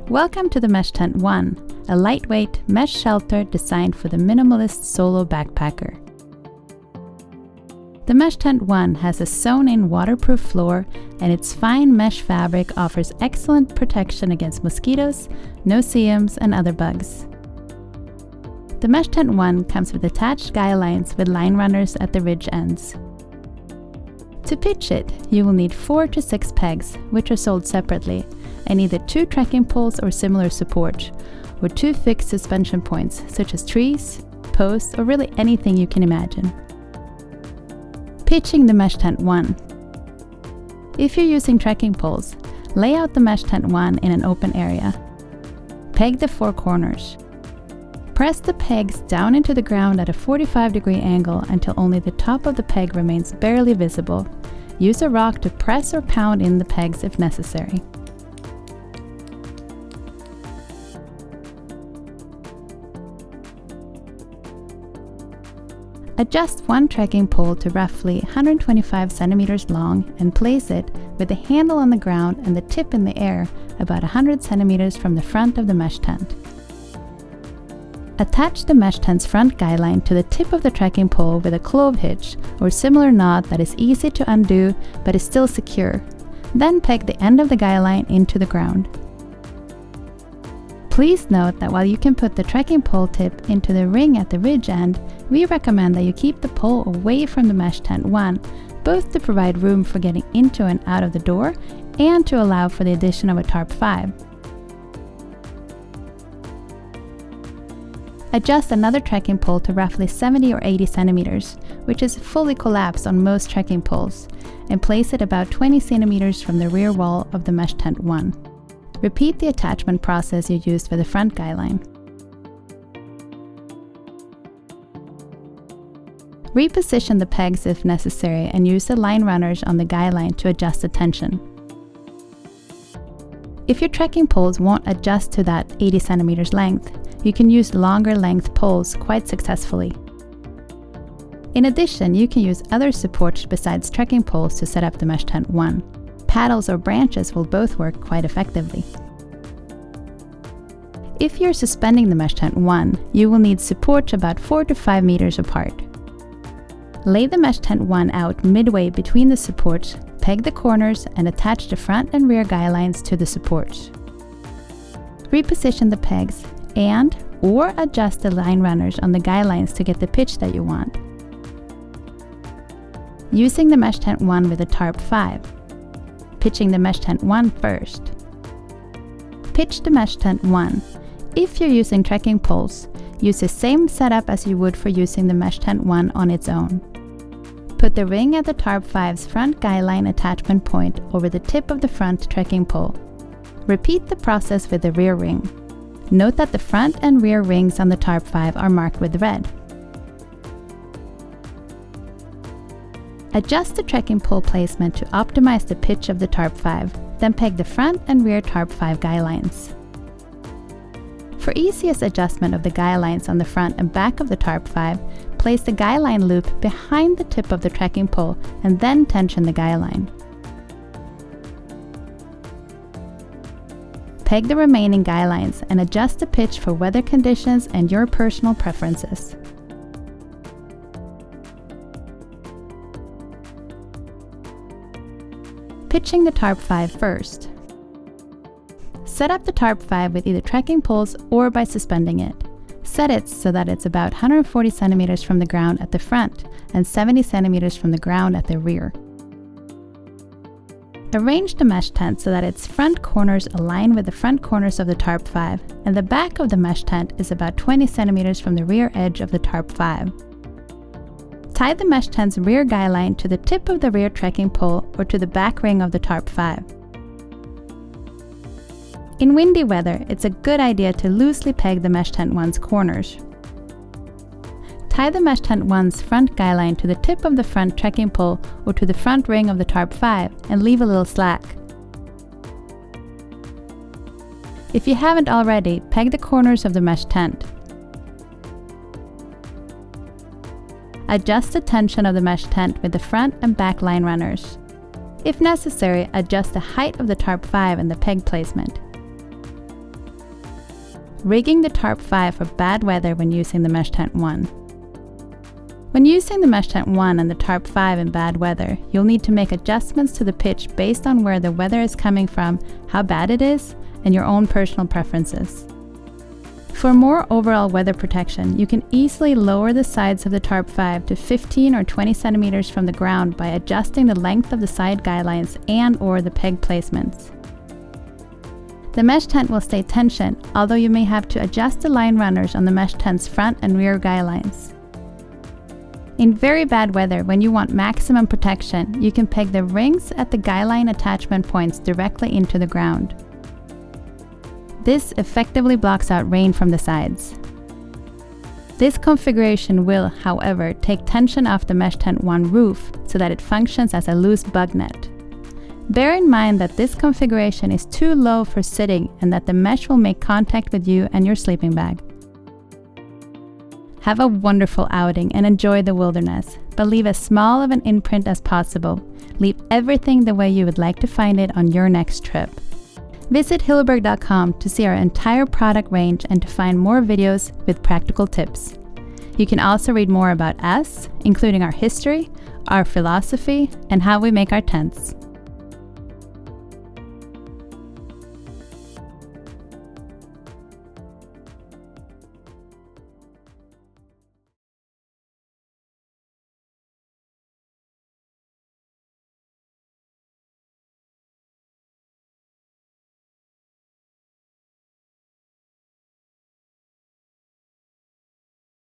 Welcome to the Mesh Tent 1, a lightweight mesh shelter designed for the minimalist solo backpacker. The Mesh Tent 1 has a sewn-in waterproof floor, and its fine mesh fabric offers excellent protection against mosquitoes, no-see-ums, and other bugs. The Mesh Tent 1 comes with attached guy lines with line runners at the ridge ends. To pitch it, you will need 4 to 6 pegs, which are sold separately, and either 2 trekking poles or similar support, or 2 fixed suspension points, such as trees, posts, or really anything you can imagine. Pitching the Mesh Tent 1. If you're using trekking poles, lay out the Mesh Tent 1 in an open area. Peg the 4 corners. Press the pegs down into the ground at a 45-degree angle until only the top of the peg remains barely visible. Use a rock to press or pound in the pegs if necessary. Adjust one trekking pole to roughly 125 centimeters long and place it with the handle on the ground and the tip in the air about 100 centimeters from the front of the mesh tent. Attach the mesh tent's front guy line to the tip of the trekking pole with a clove hitch or similar knot that is easy to undo but is still secure. Then peg the end of the guy line into the ground. Please note that while you can put the trekking pole tip into the ring at the ridge end, we recommend that you keep the pole away from the Mesh Tent 1, both to provide room for getting into and out of the door and to allow for the addition of a Tarp 5. Adjust another trekking pole to roughly 70 or 80 centimeters, which is fully collapsed on most trekking poles, and place it about 20 centimeters from the rear wall of the Mesh Tent 1. Repeat the attachment process you used for the front guy line. Reposition the pegs if necessary and use the line runners on the guy line to adjust the tension. If your trekking poles won't adjust to that 80 centimeters length, you can use longer length poles quite successfully. In addition, you can use other supports besides trekking poles to set up the Mesh Tent 1. Paddles or branches will both work quite effectively. If you're suspending the Mesh Tent 1, you will need support about 4 to 5 meters apart. Lay the Mesh Tent 1 out midway between the supports, peg the corners, and attach the front and rear guy lines to the supports. Reposition the pegs or adjust the line runners on the guy lines to get the pitch that you want. Using the Mesh Tent 1 with a Tarp 5. Pitching the Mesh Tent 1 first. Pitch the Mesh Tent 1. If you're using trekking poles, use the same setup as you would for using the Mesh Tent 1 on its own. Put the ring at the Tarp 5's front guy line attachment point over the tip of the front trekking pole. Repeat the process with the rear ring. Note that the front and rear rings on the Tarp 5 are marked with red. Adjust the trekking pole placement to optimize the pitch of the Tarp 5, then peg the front and rear Tarp 5 guy lines. For easiest adjustment of the guy lines on the front and back of the Tarp 5, place the guy line loop behind the tip of the trekking pole and then tension the guy line. Peg the remaining guy lines and adjust the pitch for weather conditions and your personal preferences. Pitching the Tarp 5 first. Set up the Tarp 5 with either trekking poles or by suspending it. Set it so that it's about 140 centimeters from the ground at the front and 70 centimeters from the ground at the rear. Arrange the mesh tent so that its front corners align with the front corners of the Tarp 5, and the back of the mesh tent is about 20 centimeters from the rear edge of the Tarp 5. Tie the mesh tent's rear guy line to the tip of the rear trekking pole or to the back ring of the Tarp 5. In windy weather, it's a good idea to loosely peg the Mesh Tent 1's corners. Tie the Mesh Tent 1's front guy line to the tip of the front trekking pole or to the front ring of the Tarp 5 and leave a little slack. If you haven't already, peg the corners of the mesh tent. Adjust the tension of the mesh tent with the front and back line runners. If necessary, adjust the height of the Tarp 5 and the peg placement. rigging the Tarp 5 for bad weather when using the Mesh Tent 1. When using the Mesh Tent 1 and the Tarp 5 in bad weather, you'll need to make adjustments to the pitch based on where the weather is coming from, how bad it is, and your own personal preferences. For more overall weather protection, you can easily lower the sides of the Tarp 5 to 15 or 20 centimeters from the ground by adjusting the length of the side guy lines and/or the peg placements. The mesh tent will stay tensioned, although you may have to adjust the line runners on the mesh tent's front and rear guy lines. In very bad weather, when you want maximum protection, you can peg the rings at the guy line attachment points directly into the ground. This effectively blocks out rain from the sides. This configuration will, however, take tension off the Mesh Tent 1 roof so that it functions as a loose bug net. Bear in mind that this configuration is too low for sitting and that the mesh will make contact with you and your sleeping bag. Have a wonderful outing and enjoy the wilderness, but leave as small of an imprint as possible. Leave everything the way you would like to find it on your next trip. Visit Hilleberg.com to see our entire product range and to find more videos with practical tips. You can also read more about us, including our history, our philosophy, and how we make our tents.